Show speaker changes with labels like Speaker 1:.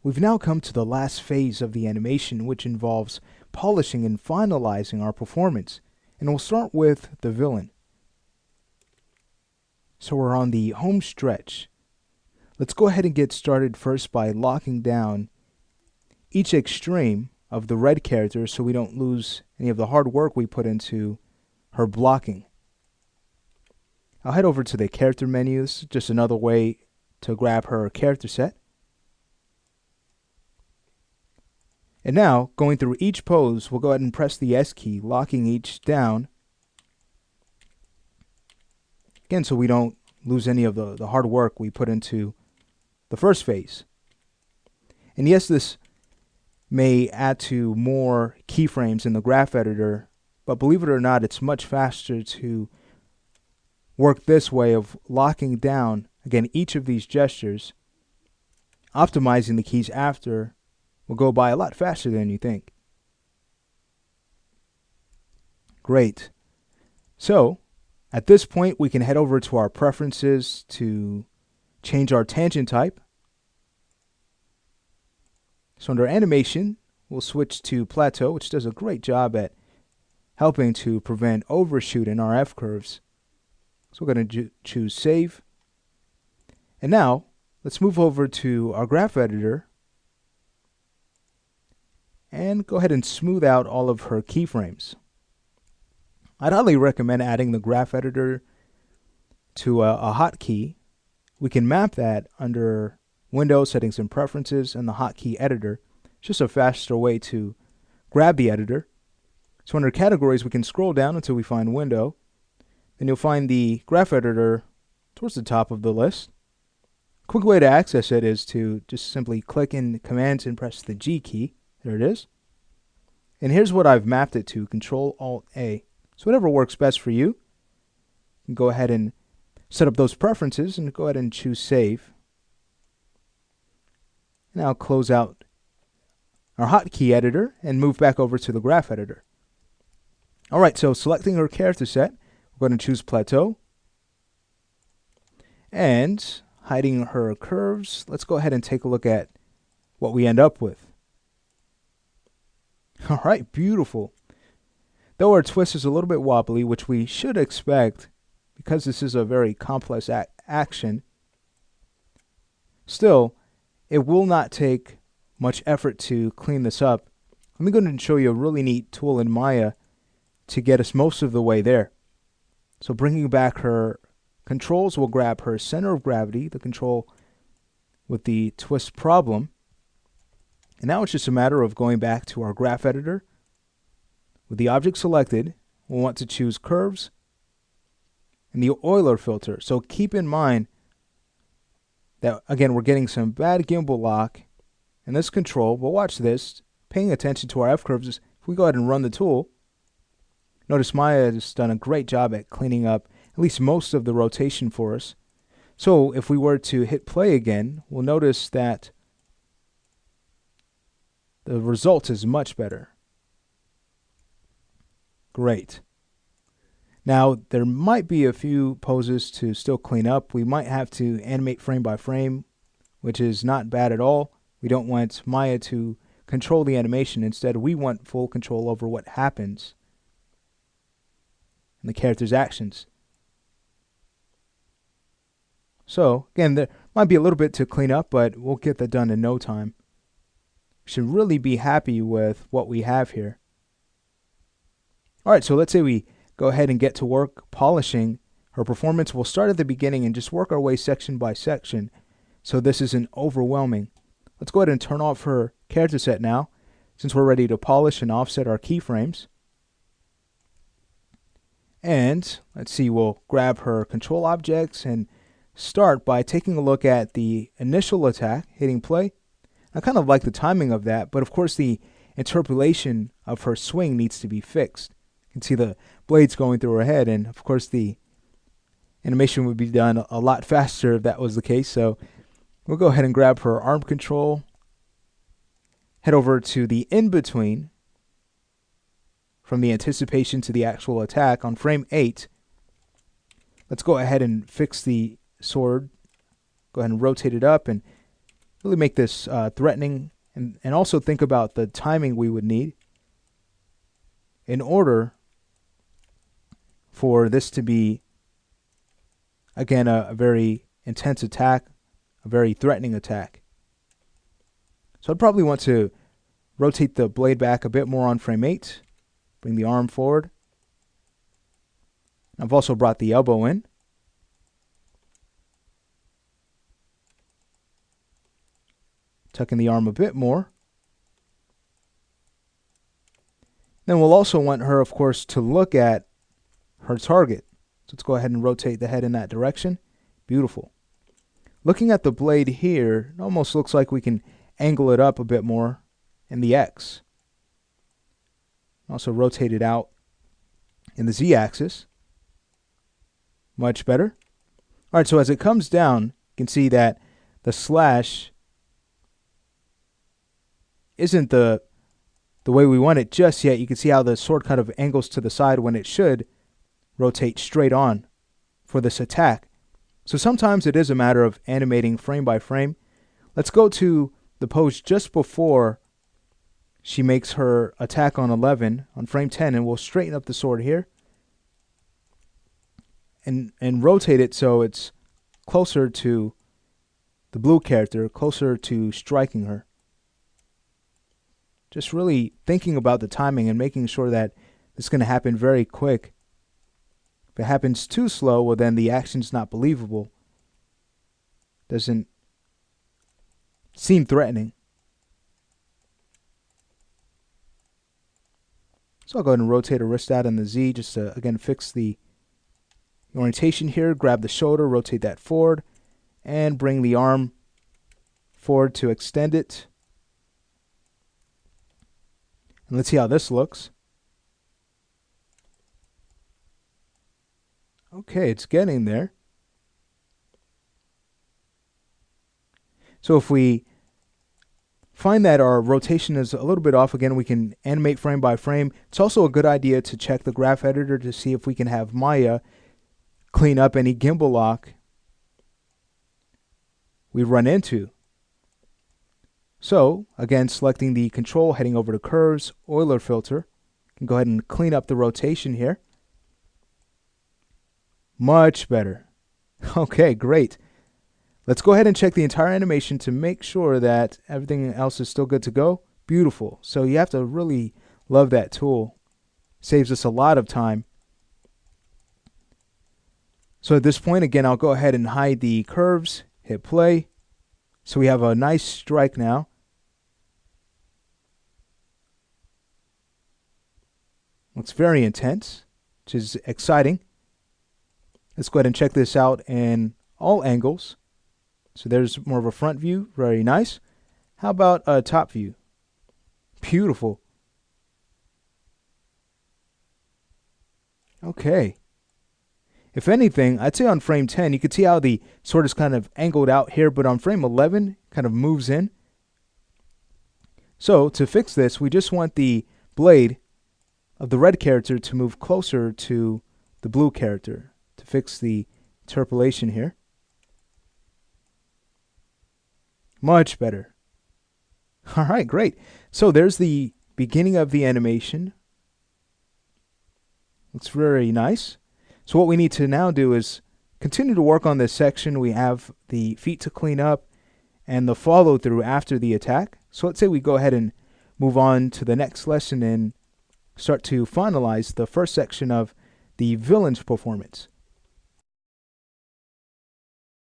Speaker 1: we've now come to the last phase of the animation, which involves polishing and finalizing our performance. And we'll start with the villain. So we're on the home stretch. Let's go ahead and get started first by locking down each extreme of the red character so we don't lose any of the hard work we put into her blocking. I'll head over to the character menus, just another way to grab her character set. And now, going through each pose, we'll go ahead and press the S key, locking each down. Again, so we don't lose any of the hard work we put into the first phase. And yes, this may add to more keyframes in the graph editor, but believe it or not, it's much faster to work this way of locking down, again, each of these gestures. Optimizing the keys after will go by a lot faster than you think. Great. So, at this point, we can head over to our preferences to change our tangent type. So under animation, we'll switch to plateau, which does a great job at helping to prevent overshoot in our F-curves. So we're going to choose save. And now, let's move over to our graph editor and go ahead and smooth out all of her keyframes. I'd highly recommend adding the graph editor to a hotkey. We can map that under Windows, Settings and Preferences, and the hotkey editor. It's just a faster way to grab the editor. So under Categories, we can scroll down until we find Window. Then you'll find the graph editor towards the top of the list. A quick way to access it is to just simply click in Commands and press the G key. There it is. And here's what I've mapped it to, Control-Alt-A. So whatever works best for you, you can go ahead and set up those preferences and go ahead and choose Save. Now close out our hotkey editor and move back over to the graph editor. Alright, so selecting our character set, we're going to choose Plateau. And hiding her curves, let's go ahead and take a look at what we end up with. Alright, beautiful. Though our twist is a little bit wobbly, which we should expect because this is a very complex action, still, it will not take much effort to clean this up. Let me go ahead and show you a really neat tool in Maya to get us most of the way there. So bringing back her controls, we'll grab her center of gravity, the control with the twist problem. And now it's just a matter of going back to our graph editor. With the object selected, we'll want to choose curves and the Euler filter. So keep in mind that, again, we're getting some bad gimbal lock in this control, but watch this. Paying attention to our F-curves, if we go ahead and run the tool, notice Maya has done a great job at cleaning up at least most of the rotation for us. So if we were to hit play again, we'll notice that the result is much better. Great. Now, there might be a few poses to still clean up. We might have to animate frame by frame, which is not bad at all. We don't want Maya to control the animation. Instead, we want full control over what happens in the character's actions. So, again, there might be a little bit to clean up, but we'll get that done in no time. We should really be happy with what we have here. Alright, so let's say we go ahead and get to work polishing her performance. We'll start at the beginning and just work our way section by section so this isn't overwhelming. Let's go ahead and turn off her character set now, since we're ready to polish and offset our keyframes. And let's see, we'll grab her control objects and start by taking a look at the initial attack, hitting play. I kind of like the timing of that, but of course the interpolation of her swing needs to be fixed. You can see the blades going through her head, and of course the animation would be done a lot faster if that was the case. So we'll go ahead and grab her arm control, head over to the in-between from the anticipation to the actual attack on frame 8. Let's go ahead and fix the sword. Go ahead and rotate it up and really make this threatening, and also think about the timing we would need in order for this to be, again, a very intense attack, a very threatening attack. So I'd probably want to rotate the blade back a bit more on frame 8, bring the arm forward. I've also brought the elbow in. Tucking the arm a bit more. Then we'll also want her, of course, to look at her target. So let's go ahead and rotate the head in that direction. Beautiful. Looking at the blade here, it almost looks like we can angle it up a bit more in the X. Also rotate it out in the Z-axis. Much better. All right, so as it comes down, you can see that the slash isn't the way we want it just yet. You can see how the sword kind of angles to the side when it should rotate straight on for this attack. So sometimes it is a matter of animating frame by frame. Let's go to the pose just before she makes her attack on 11, on frame 10, and we'll straighten up the sword here and rotate it so it's closer to the blue character, closer to striking her. Just really thinking about the timing and making sure that this is going to happen very quick. If it happens too slow, well, then the action's not believable. Doesn't seem threatening. So I'll go ahead and rotate her wrist out in the Z just to, again, fix the orientation here. Grab the shoulder, rotate that forward, and bring the arm forward to extend it. And let's see how this looks. Okay, it's getting there. So if we find that our rotation is a little bit off, again, we can animate frame by frame. It's also a good idea to check the graph editor to see if we can have Maya clean up any gimbal lock we run into. So, again, selecting the control, heading over to curves, Euler filter. You can go ahead and clean up the rotation here. Much better. Okay, great. Let's go ahead and check the entire animation to make sure that everything else is still good to go. Beautiful. So you have to really love that tool. Saves us a lot of time. So at this point, again, I'll go ahead and hide the curves, hit play. So we have a nice strike now. Looks very intense, which is exciting. Let's go ahead and check this out in all angles. So there's more of a front view, very nice. How about a top view? Beautiful. Okay. If anything, I'd say on frame 10, you could see how the sword is kind of angled out here, but on frame 11, kind of moves in. So to fix this, we just want the blade of the red character to move closer to the blue character to fix the interpolation here. Much better. All right, great. So there's the beginning of the animation. Looks very nice. So what we need to now do is continue to work on this section. We have the feet to clean up and the follow through after the attack. So let's say we go ahead and move on to the next lesson and start to finalize the first section of the villain's performance.